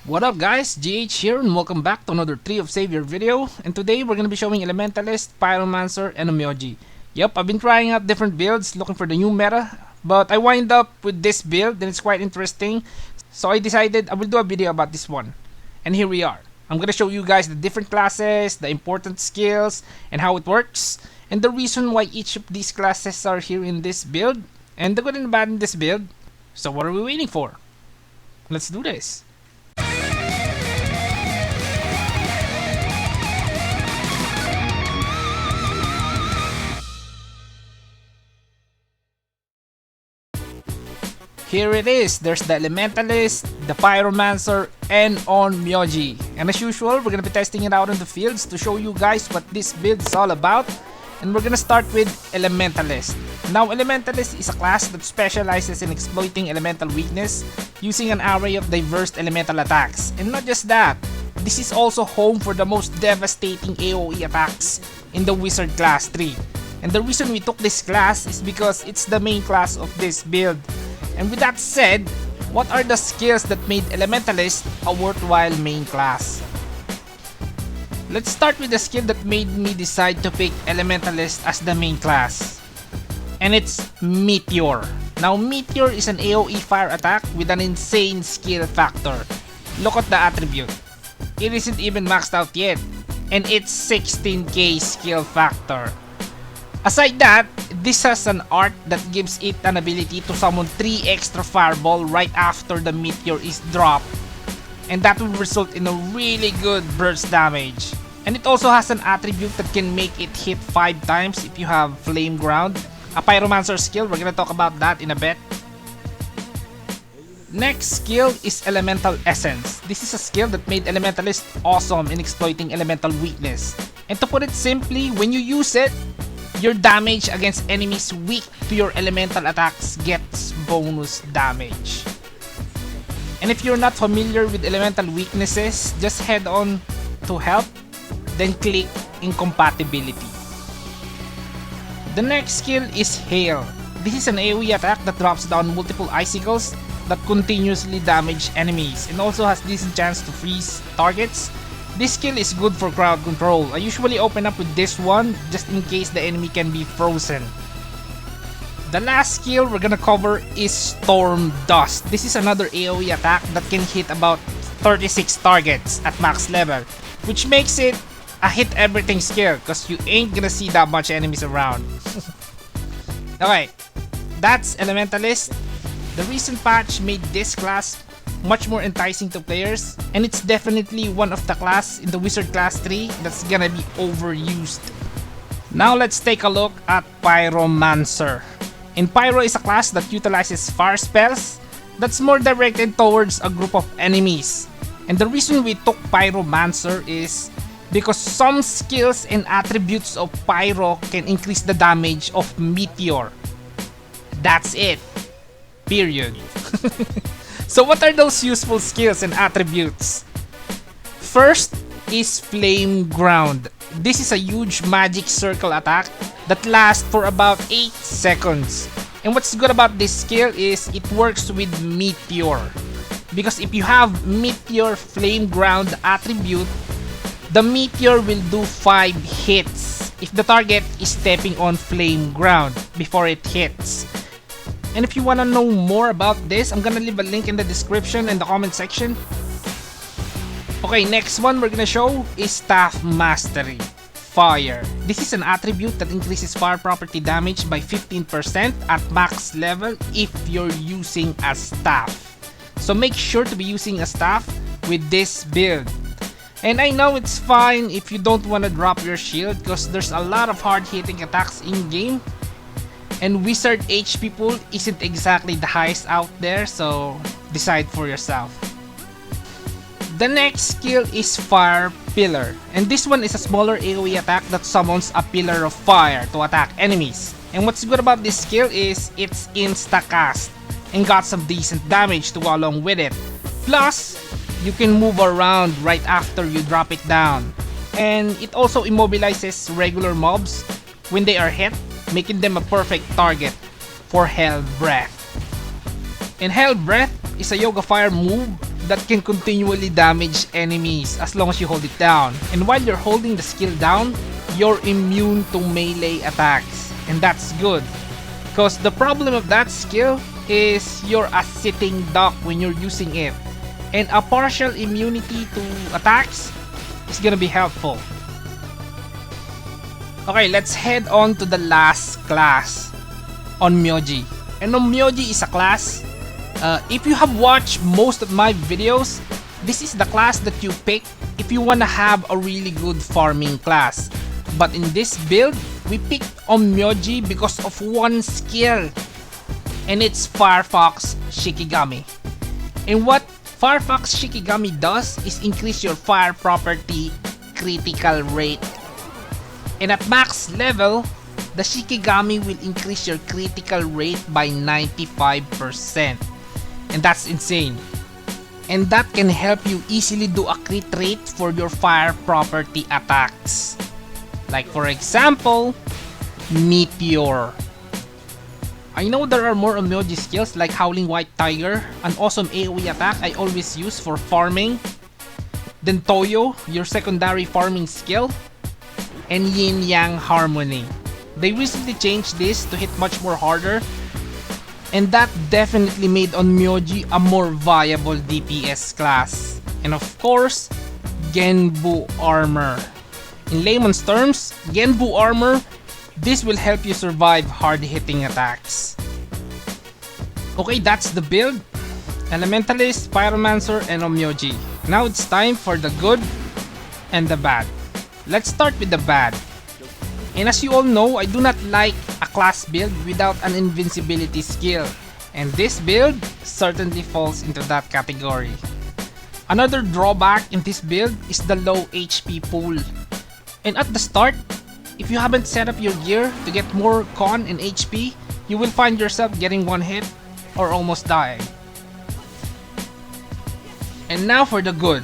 What up guys, GH here and welcome back to another Tree of Savior video, and today we're gonna be showing Elementalist, Pyromancer, and Onmyoji. Yup, I've been trying out different builds looking for the new meta, but I wind up with this build and it's quite interesting, so I decided I will do a video about this one. And here we are. I'm gonna show you guys the different classes, the important skills, and how it works, and the reason why each of these classes are here in this build, and the good and the bad in this build. So what are we waiting for? Let's do this. Here it is, there's the Elementalist, the Pyromancer, and Onmyoji. And as usual, we're gonna be testing it out in the fields to show you guys what this build is all about. And we're gonna start with Elementalist. Now, Elementalist is a class that specializes in exploiting elemental weakness using an array of diverse elemental attacks. And not just that, this is also home for the most devastating AoE attacks in the Wizard class tree. And the reason we took this class is because it's the main class of this build. And with that said, what are the skills that made Elementalist a worthwhile main class? Let's start with the skill that made me decide to pick Elementalist as the main class. And it's Meteor. Now Meteor is an AoE fire attack with an insane skill factor. Look at the attribute. It isn't even maxed out yet. And it's 16k skill factor. Aside that, this has an art that gives it an ability to summon 3 extra fireball right after the meteor is dropped, and that will result in a really good burst damage. And it also has an attribute that can make it hit 5 times if you have flame ground, a pyromancer skill. We're gonna talk about that in a bit. Next skill is Elemental Essence. This is a skill that made Elementalist awesome in exploiting elemental weakness. And to put it simply, when you use it, your damage against enemies weak to your elemental attacks gets bonus damage. And if you're not familiar with elemental weaknesses, just head on to help, then click incompatibility. The next skill is Hail. This is an AoE attack that drops down multiple icicles that continuously damage enemies and also has decent chance to freeze targets. This skill is good for crowd control. I usually open up with this one just in case the enemy can be frozen. The last skill we're gonna cover is Storm Dust. This is another AoE attack that can hit about 36 targets at max level, which makes it a hit everything skill because you ain't gonna see that much enemies around. Okay, that's Elementalist. The recent patch made this class much more enticing to players, and it's definitely one of the class in the Wizard class tree that's gonna be overused. Now let's take a look at Pyromancer. And Pyro is a class that utilizes fire spells that's more directed towards a group of enemies. And the reason we took Pyromancer is because some skills and attributes of Pyro can increase the damage of Meteor. That's it. Period. So what are those useful skills and attributes? First is Flame Ground. This is a huge magic circle attack that lasts for about 8 seconds. And what's good about this skill is it works with Meteor. Because if you have Meteor Flame Ground attribute, the Meteor will do 5 hits if the target is stepping on Flame Ground before it hits. And if you wanna know more about this, I'm gonna leave a link in the description and the comment section. Okay, next one we're gonna show is Staff Mastery. Fire. This is an attribute that increases fire property damage by 15% at max level if you're using a staff. So make sure to be using a staff with this build. And I know it's fine if you don't wanna drop your shield because there's a lot of hard-hitting attacks in game. And Wizard HP pool isn't exactly the highest out there, so decide for yourself. The next skill is Fire Pillar. And this one is a smaller AoE attack that summons a pillar of fire to attack enemies. And what's good about this skill is it's insta-cast and got some decent damage to go along with it. Plus, you can move around right after you drop it down. And it also immobilizes regular mobs when they are hit, making them a perfect target for Hell Breath. And Hell Breath is a Yoga Fire move that can continually damage enemies as long as you hold it down. And while you're holding the skill down, you're immune to melee attacks. And that's good. Because the problem of that skill is you're a sitting duck when you're using it. And a partial immunity to attacks is gonna be helpful. Okay, let's head on to the last class, Onmyoji. And Onmyoji is a class, if you have watched most of my videos, this is the class that you pick if you wanna have a really good farming class. But in this build, we picked Onmyoji because of one skill, and it's Firefox Shikigami. And what Firefox Shikigami does is increase your fire property critical rate. And at max level, the Shikigami will increase your critical rate by 95%. And that's insane. And that can help you easily do a crit rate for your fire property attacks. Like for example, Meteor. I know there are more Onmyoji skills like Howling White Tiger, an awesome AoE attack I always use for farming. Then Toyo, your secondary farming skill. And Yin Yang Harmony. They recently changed this to hit much more harder, and that definitely made Onmyoji a more viable DPS class. And of course, Genbu Armor. In layman's terms, Genbu Armor, this will help you survive hard-hitting attacks. Okay, that's the build. Elementalist, Pyromancer, and Onmyoji. Now it's time for the good and the bad. Let's start with the bad. And as you all know, I do not like a class build without an invincibility skill. And this build certainly falls into that category. Another drawback in this build is the low HP pool. And at the start, if you haven't set up your gear to get more con and HP, you will find yourself getting one hit or almost dying. And now for the good.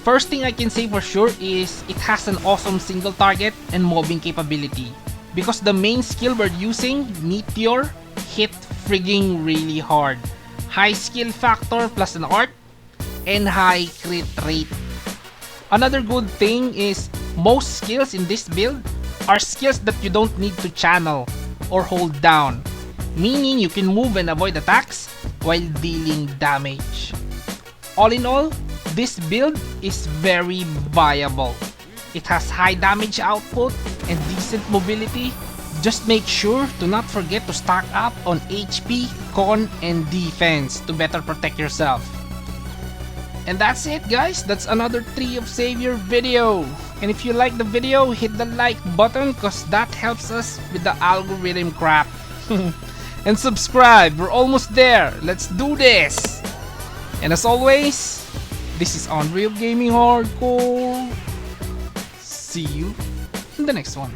First thing I can say for sure is it has an awesome single target and mobbing capability. Because the main skill we're using, Meteor, hit frigging really hard. High skill factor plus an art, and high crit rate. Another good thing is most skills in this build are skills that you don't need to channel or hold down. Meaning you can move and avoid attacks while dealing damage. All in all, this build is very viable. It has high damage output and decent mobility. Just make sure to not forget to stock up on HP, con, and defense to better protect yourself. And that's it guys, that's another Tree of Savior video. And if you like the video, hit the like button cause that helps us with the algorithm crap. And subscribe, we're almost there, let's do this! And as always, this is Unreal Gaming Hardcore. See you in the next one.